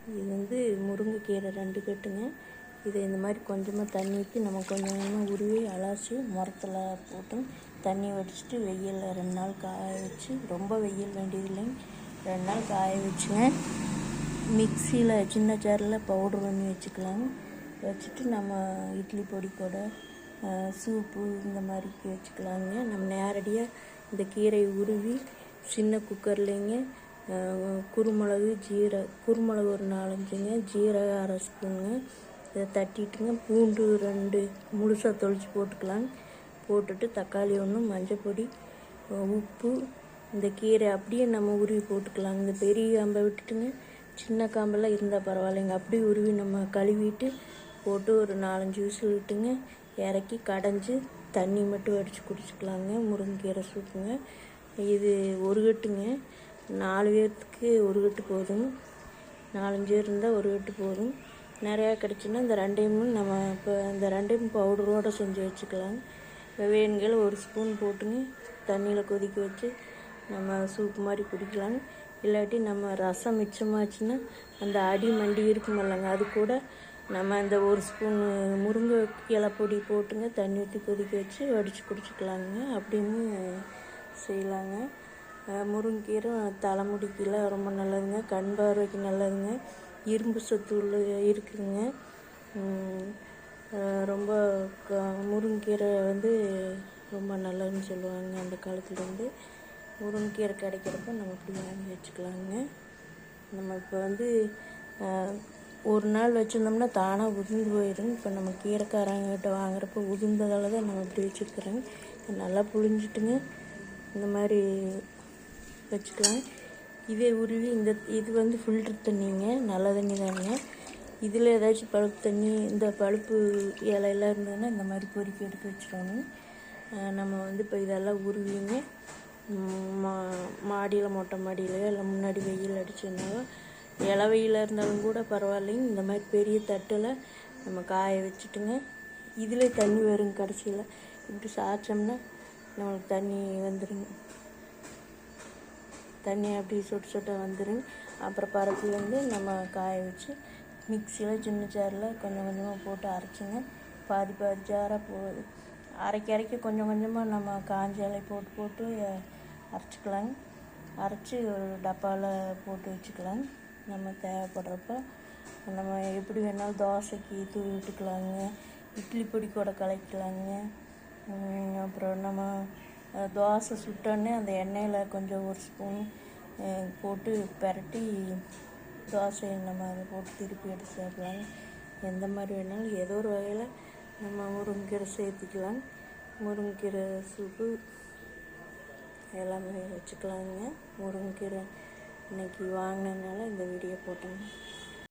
இது வந்து முருங்கைக்கீரை 2 கட்டுங்க. இதை இந்த மாதிரி கொஞ்சமாக தண்ணி ஊற்றி நம்ம கொஞ்சம் கொஞ்சமாக உருவி அலசி முரத்தில் போட்டு தண்ணி வடிச்சிட்டு வெயிலில் 2 நாள் காய வச்சு, ரொம்ப வெயில் வேண்டியதில்லைங்க, 2 நாள் காய வச்சுங்க. மிக்சியில் சின்ன ஜாரில் பவுட்ரு பண்ணி வச்சுக்கலாங்க. வச்சுட்டு நம்ம இட்லி பொடி கூட சூப்பு இந்த மாதிரிக்கு வச்சுக்கலாங்க. நம்ம நேரடியாக இந்த கீரையை உருவி சின்ன குக்கர்லேங்க குருமிளகு குருமிளகு ஒரு 4-5ங்க, ஜீரகம் 1/2 ஸ்பூனுங்க. இதை தட்டிட்டுங்க, பூண்டு 2 முழுசாக தொளிச்சு போட்டுக்கலாங்க. போட்டுட்டு தக்காளி 1, மஞ்சள் பொடி, உப்பு, இந்த கீரை அப்படியே நம்ம உருவி போட்டுக்கலாங்க. இந்த பெரிய காம்பை விட்டுட்டுங்க, சின்ன காம்பெல்லாம் இருந்தால் பரவாயில்லைங்க, அப்படியே உருவி நம்ம கழுவிட்டு போட்டு ஒரு 4-5 விசில் விட்டுங்க இறக்கி கடைஞ்சி தண்ணி மட்டும் வடித்து குடிச்சிக்கலாங்க. முருங்கைக்கீரை சூப்புங்க. இது ஒரு கட்டுங்க, 4 பேர்த்துக்கு ஒரு கட்டு போதும். 4-5 பேர் இருந்தால் ஒரு கட்டு போதும். நிறையா கிடச்சுன்னா இந்த 2யும் நம்ம இப்போ இந்த 2யும் பவுடரோடு செஞ்சு வச்சுக்கலாம். வேணுங்கிற 1 ஸ்பூன் போட்டுங்க தண்ணியில் கொதிக்க வச்சு நம்ம சூப் மாதிரி குடிக்கலாங்க. இல்லாட்டி நம்ம ரசம் மிச்சமாச்சுன்னா அந்த அடி மண்டி இருக்குமில்லங்க, அது கூட நம்ம அந்த 1 ஸ்பூன் முருங்கை இலை பொடி போட்டுங்க தண்ணி ஊற்றி கொதிக்க வச்சு வடித்து குடிச்சிக்கலாங்க. அப்படின்னு செய்யலாங்க. முருங்கைக்கீரை தலைமுடிக்கெல்லாம் ரொம்ப நல்லதுங்க, கண் பார்வைக்கு நல்லதுங்க, இரும்பு சத்து இருக்குதுங்க. ரொம்ப முருங்கைக்கீரை வந்து ரொம்ப நல்லதுன்னு சொல்லுவாங்க. அந்த காலத்துலேருந்து முருங்கைக்கீரை கிடைக்கிறப்ப நம்ம இப்படி வாங்கி வச்சுக்கலாங்க. நம்ம இப்போ வந்து ஒரு நாள் வச்சுருந்தோம்னா தானாக உதிர்ந்து போயிடுங்க. இப்போ நம்ம கீரைக்காரங்கிட்ட வாங்குறப்போ உதிர்ந்ததால் தான் நம்ம இப்படி வச்சுருக்குறோங்க. நல்லா புழிஞ்சிட்டுங்க இந்த மாதிரி வச்சுக்கலாம். இதே உருவி இது வந்து ஃபில்ட்ரு தண்ணிங்க, நல்ல தண்ணி தாங்க. இதில் ஏதாச்சும் பழுப்பு தண்ணி, இந்த பழுப்பு இலையெல்லாம் இருந்ததுன்னா இந்த மாதிரி பொறுக்கி எடுத்து வச்சுக்கணும். நம்ம வந்து இப்போ இதெல்லாம் உருவிங்க மாடியில், மொட்டை மாடியிலையோ இல்லை முன்னாடி வெயில் அடிச்சதுனால, இலை வெயிலாக இருந்தாலும் கூட பரவாயில்லைங்க, இந்த மாதிரி பெரிய தட்டில் நம்ம காய வச்சுட்டுங்க. இதில் தண்ணி வருங்க, கடைசியில் இப்படி சாய்ச்சோம்னா நம்மளுக்கு தண்ணி வந்துடுங்க. தண்ணி அப்படி சொட்டு சொட்டாக வந்துடுங்க. அப்புறம் பருத்தி வந்து நம்ம காய வச்சு மிக்சியில் சின்ன ஜாரில் கொஞ்சம் கொஞ்சமாக போட்டு அரைச்சிங்க. பாதி ஜாராக அரைக்க கொஞ்சம் கொஞ்சமாக நம்ம காஞ்ச இலை போட்டு அரைச்சிக்கலாங்க. அரைச்சி ஒரு டப்பாவில் போட்டு வச்சுக்கலாங்க. நம்ம தேவைப்படுறப்ப நம்ம எப்படி வேணாலும் தோசைக்கு தூவி விட்டுக்கலாங்க, இட்லி பொடி கூட கலக்கலாங்க. அப்புறம் நம்ம தோசை சுட்டோன்னே அந்த எண்ணெயில் கொஞ்சம் 1 ஸ்பூன் போட்டு பெரட்டி தோசையை நம்ம அதை போட்டு திருப்பி எடுத்து சாப்பிடலாங்க. எந்த மாதிரி வேணாலும் ஏதோ ஒரு வகையில் நம்ம முருங்கைக்கீரை சேர்த்துக்கலாம். முருங்கைக்கீரை சூப்பு எல்லாமே வச்சுக்கலாங்க. முருங்கைக்கீரை இன்றைக்கி வாங்கினதுனால இந்த வீடியோ போட்டேங்க.